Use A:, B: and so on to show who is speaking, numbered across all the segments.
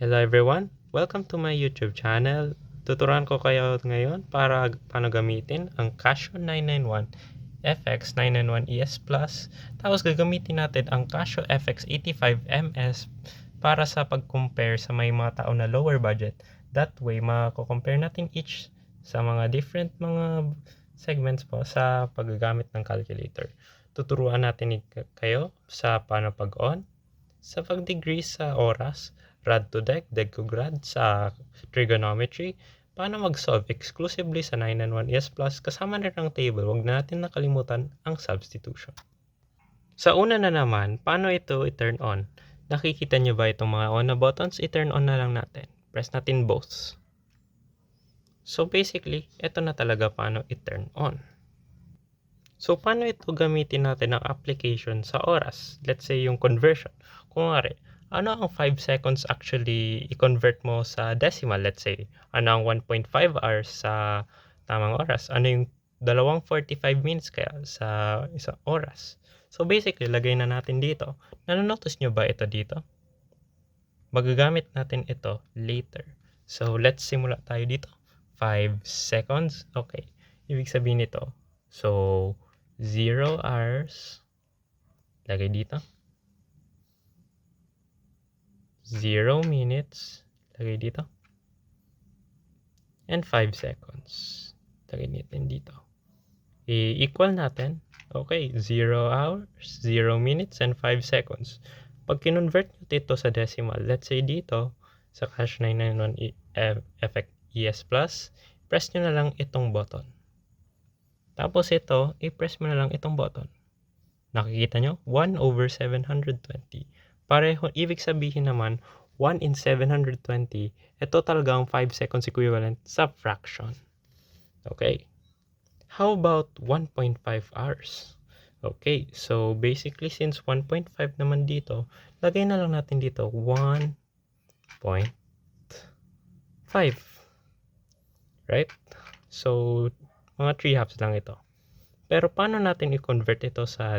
A: Hello everyone! Welcome to my YouTube channel. Tuturuan ko kayo ngayon para paano gamitin ang Casio 991 FX 991 ES Plus. Tapos gagamitin natin ang Casio FX 85 MS para sa pag-compare sa may mga tao na lower budget. That way, mako-compare natin each sa mga different mga segments po sa paggagamit ng calculator. Tuturuan natin kayo sa paano pag-on, sa pag-degree sa oras, rad to dec, dec to grad sa trigonometry, paano mag-solve exclusively sa 991 ES Plus kasama na ng table, wag na natin nakalimutan ang substitution. Sa una na naman, paano ito i-turn on? Nakikita nyo ba itong mga on na buttons? I-turn on na lang natin. Press natin both. So basically, ito na talaga paano i-turn on. So paano ito gamitin natin ang application sa oras? Let's say yung conversion. Kung nga ano ang 5 seconds actually i-convert mo sa decimal? Let's say, ano ang 1.5 hours sa tamang oras? Ano yung 45 minutes kaya sa isang oras? So basically, lagay na natin dito. Nanonotice nyo ba ito dito? Magagamit natin ito later. So let's simula tayo dito. 5 seconds. Okay. Ibig sabihin nito. So 0 hours. Lagay dito. 0 minutes, lagay dito. And 5 seconds. Lagay natin dito. I-equal natin. Okay, 0 hours, 0 minutes, and 5 seconds. Pag kinonvert nyo dito sa decimal, let's say dito, sa Casio 991 FX ES Plus, press nyo na lang itong button. Tapos ito, i-press mo na lang itong button. Nakikita nyo? 1 over 720. Pareho, ibig sabihin naman, 1 in 720, ito talagang 5 seconds equivalent sa fraction. Okay. How about 1.5 hours? Okay, so basically since 1.5 naman dito, lagay na lang natin dito 1.5. Right? So, mga 3 halves lang ito. Pero paano natin i-convert ito sa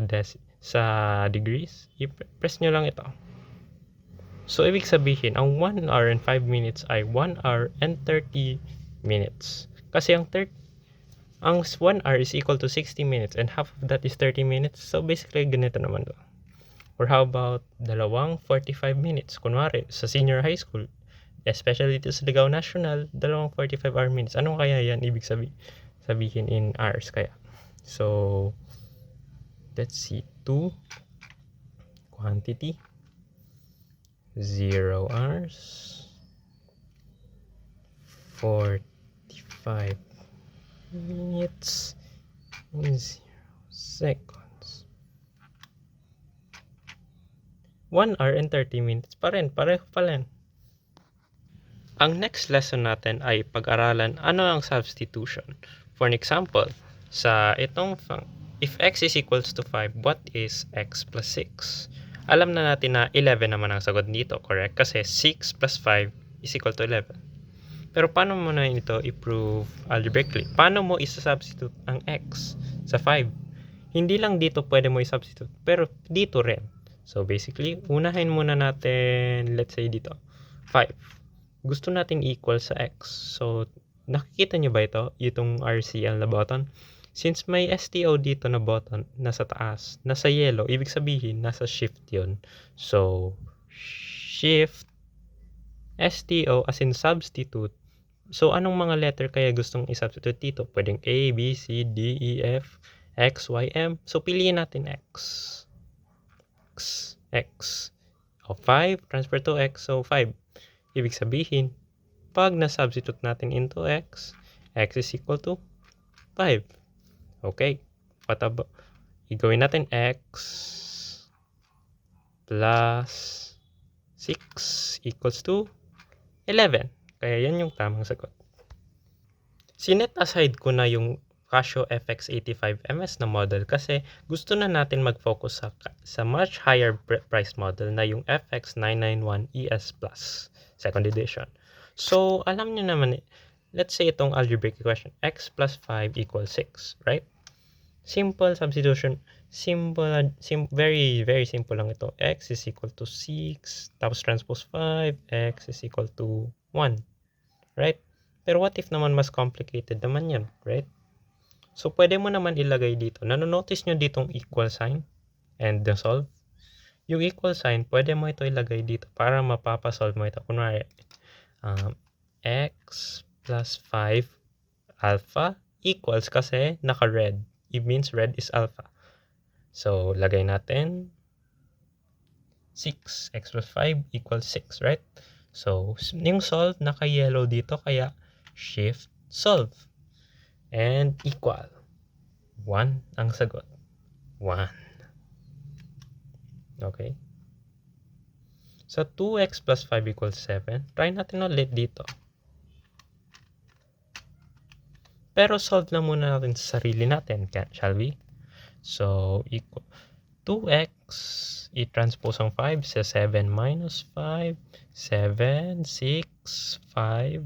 A: degrees? I-press nyo lang ito. So, ibig sabihin, ang 1 hour and 5 minutes ay 1 hour and 30 minutes. Kasi ang 1 hour is equal to 60 minutes and half of that is 30 minutes. So, basically, ganito naman to. Or how about dalawang 45 minutes? Kunwari, sa senior high school, especially dito sa Ligao National, dalawang 45 hour minutes. Ano kaya yan ibig sabihin in hours kaya? So, let's see, 2 quantity 0 hours 45 minutes and 0 seconds. 1 hour and 30 minutes pareho pa rin. Ang next lesson natin ay pag-aralan ano ang substitution. For an example, sa itong if x is equals to 5, what is x plus 6? Alam na natin na 11 naman ang sagot dito, correct? Kasi 6 plus 5 is equal to 11. Pero paano mo na ito i-prove algebraically? Paano mo isa-substitute ang x sa 5? Hindi lang dito pwede mo i-substitute, pero dito rin. So basically, unahin muna natin, let's say dito, 5. Gusto natin equal sa x. So, nakikita nyo ba ito? Itong RCL na button? Since may STO dito na button, nasa taas, nasa yellow, ibig sabihin, nasa shift yun. So, shift, STO as in substitute. So, anong mga letter kaya gustong i-substitute dito? Pwedeng A, B, C, D, E, F, X, Y, M. So, piliin natin X. X. O, 5, transfer to X. So, 5. Ibig sabihin, pag na-substitute natin into x, x is equal to 5. Okay. Igawin natin x plus 6 equals to 11. Kaya yan yung tamang sagot. Sinet aside ko na yung Casio FX85 MS na model kasi gusto na natin mag-focus sa much higher price model na yung FX991 ES Plus. Second edition. So, alam nyo naman, let's say itong algebraic equation, x plus 5 equals 6, right? Simple substitution. Very, very simple lang ito. X is equal to 6, tapos transpose 5, x is equal to 1. Right? Pero what if naman mas complicated naman yan, right? So, pwede mo naman ilagay dito. Nanonotice nyo ditong equal sign and the solve. Yung equal sign, pwede mo ito ilagay dito para mapapasolve mo ito. Kunwari, x plus 5 alpha equals kasi naka-red. It means red is alpha. So, lagay natin 6. X plus 5 equals 6, right? So, yung solve naka-yellow dito kaya shift solve. And equal. 1 ang sagot. 1. Okay. So, 2x plus 5 equals 7. Try natin ulit dito. Pero solve na muna natin sa sarili natin, shall we? So, equal 2x, i-transpose ang 5 sa 7 minus 5, 7, 6, 5,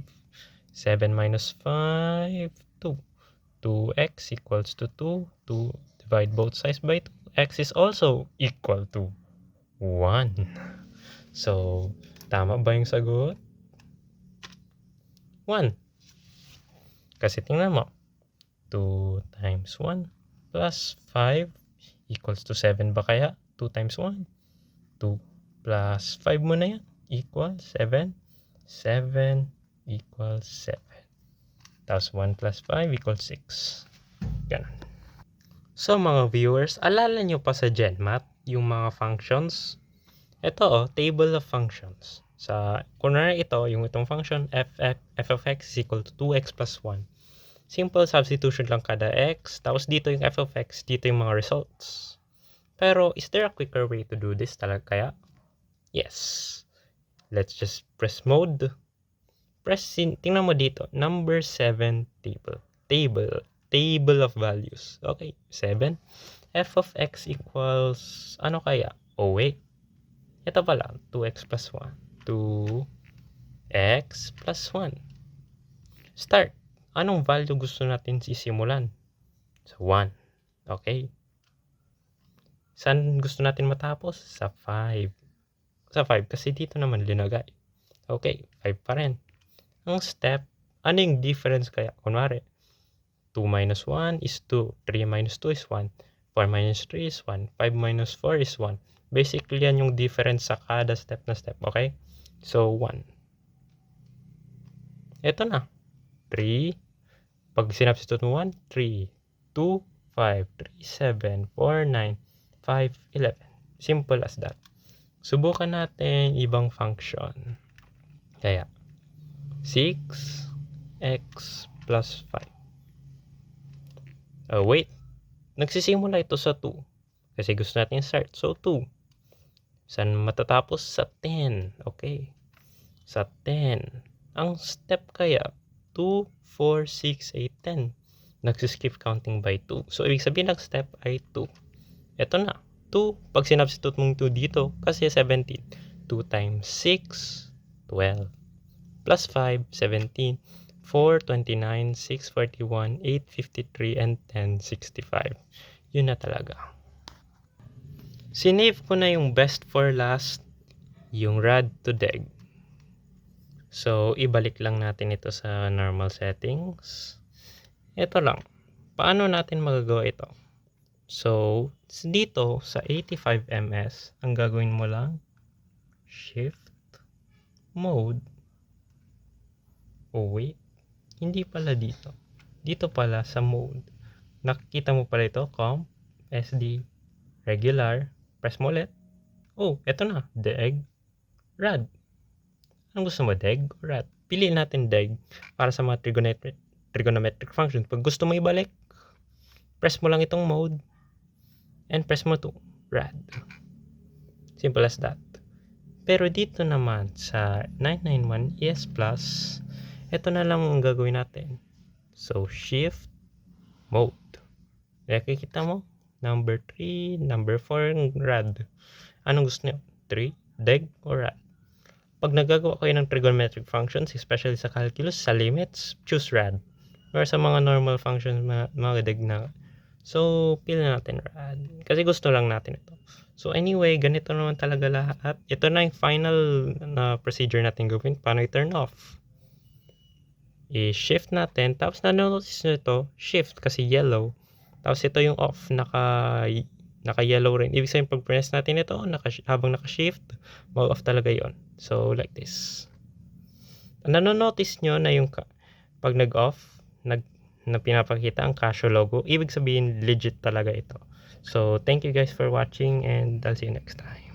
A: 7 minus 5, 2. 2x equals to 2. 2, divide both sides by 2. X is also equal to 1. So, tama ba yung sagot? 1. Kasi tingnan mo, 2 times 1 plus 5 equals to 7 ba kaya? 2 times 1, 2 plus 5 mo na yan, equals 7. 7 equals 7. Tapos 1 plus 5 equals 6. Ganun. So mga viewers, alala nyo pa sa GenMath, yung mga functions. Ito table of functions. Kunwari yung itong function, f of x is equal to 2x plus 1. Simple substitution lang kada x. Tapos dito yung f of x, dito yung mga results. Pero, is there a quicker way to do this talaga kaya? Yes. Let's just press mode. Tingnan mo dito. Number 7 table. Table of values. Okay, 7. F of x equals, ano kaya? Oh, wait. Ito pala, 2x plus 1. 2x plus 1. Start. Anong value gusto natin sisimulan? So, 1. Okay. Saan gusto natin matapos? Sa 5. Sa 5 kasi dito naman linagay. Okay, 5 pa rin. Ang step, ano yung difference kaya? Kunwari, 2 minus 1 is 2. 3 minus 2 is 1. 4 minus 3 is 1. 5 minus 4 is 1. Basically, yan yung difference sa kada step na step. Okay? So, 1. Ito na. 3. Pag sinubstitute mo 1, 3, 2, 5, 3, 7, 4, 9, 5, 11. Simple as that. Subukan natin ibang function. Kaya, 6x plus 5. Oh, wait. Nagsisimula ito sa 2. Kasi gusto natin start. So, 2. Saan matatapos? Sa 10. Okay. Sa 10. Ang step kaya, 2, 4, 6, 8, 10. Nagsiskip counting by 2. So, ibig sabihin ng step ay 2. Ito na. 2. Pag sinubstitute mong 2 dito, kasi 17. 2 times 6, 12. Plus 5, 17. 4, 29, 6, 41, 8, 53, and 10, 65. Yun na talaga. Sinave ko na yung best for last, yung rad to deg. So, ibalik lang natin ito sa normal settings. Ito lang. Paano natin magagawa ito? So, dito sa 85 ms, ang gagawin mo lang, shift, mode. Oh, wait. Hindi pala dito. Dito pala sa mode. Nakikita mo pala ito, comp, SD, regular, press mo ulit. Oh, eto na, deg, rad. Anong gusto mo, deg o rad? Piliin natin deg para sa mga trigonometric functions. Pag gusto mo ibalik, press mo lang itong mode and press mo to rad. Simple as that. Pero dito naman sa 991 ES Plus, ito na lang ang gagawin natin. So, shift, mode. Nakikita mo? Number 3, number 4, rad. Anong gusto nyo? 3, deg, or rad? Pag nagagawa kayo ng trigonometric functions, especially sa calculus, sa limits, choose rad. Or sa mga normal functions, mga deg na So, pili natin rad. Kasi gusto lang natin ito. So, anyway, ganito naman talaga lahat. Ito na yung final na procedure natin gawin. Paano i-turn off? I-shift natin. Tapos, nanonotice nyo ito, shift kasi yellow. Tapos, ito yung off. Naka-yellow rin. Ibig sabihin, pag press natin ito, habang naka-shift, mag-off talaga yon. So, like this. Nanonotice nyo na yung pag nag-off, na pinapakita ang Casio logo, ibig sabihin legit talaga ito. So, thank you guys for watching and I'll see you next time.